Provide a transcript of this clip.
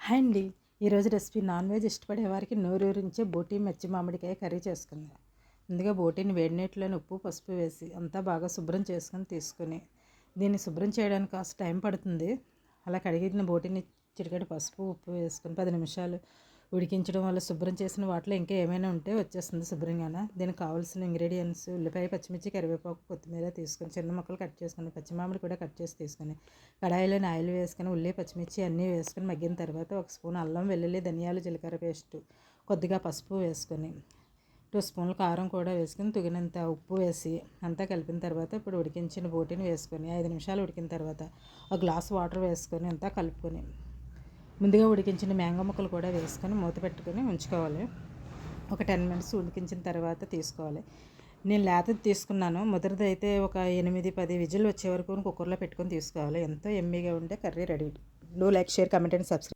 Hi అండి. ఈరోజు recipe non veg ఇష్టపడే వారికి నోరూరించే బోటి మిర్చి మామిడికాయ కర్రీ చేసుకుందాం. ముందుగా బోటీని వేడి నీటిలోని ఉప్పు పసుపు వేసి అంతా బాగా శుభ్రం చేసుకొని తీసుకొని దీన్ని శుభ్రం చేయడానికి కాస్త టైం పడుతుంది. అలా కడిగిన బోటీని చిటికెడు పసుపు ఉప్పు వేసుకొని 10 నిమిషాలు ఉడికించడం వల్ల శుభ్రం చేసిన వాటిలో ఇంకా ఏమైనా ఉంటే వచ్చేస్తుంది శుభ్రంగానే. దీనికి కావాల్సిన ఇంగ్రీడియంట్స్ ఉల్లిపాయ పచ్చిమిర్చి కరివేపాకు కొత్తిమీర తీసుకొని చిన్న ముక్కలు కట్ చేసుకొని పచ్చిమామిడి కూడా కట్ చేసి తీసుకొని కడాయిలోని ఆయిల్ వేసుకొని ఉల్లి పచ్చిమిర్చి అన్నీ వేసుకొని మగ్గిన తర్వాత ఒక స్పూన్ అల్లం వెల్లుల్లి ధనియాలు జీలకర్ర పేస్ట్ కొద్దిగా పసుపు వేసుకొని 2 స్పూన్ల కారం కూడా వేసుకొని తగినంత ఉప్పు వేసి అంతా కలిపిన తర్వాత ఇప్పుడు ఉడికించిన బోటీని వేసుకొని 5 నిమిషాలు ఉడికిన తర్వాత ఒక గ్లాస్ వాటర్ వేసుకొని అంతా కలుపుకొని ముందుగా ఉడికించిన మ్యాంగో ముక్కలు కూడా వేసుకొని మూత పెట్టుకొని ఉంచుకోవాలి. ఒక 10 మినిట్స్ ఉడికించిన తర్వాత తీసుకోవాలి. నేను లేతది తీసుకున్నాను. ముద్రది అయితే ఒక 8-10 విజిల్ వచ్చే వరకు కుక్కర్లో పెట్టుకొని తీసుకోవాలి. ఎంతో ఎమ్మీగా ఉండే curry ready. Do like, share, comment and subscribe.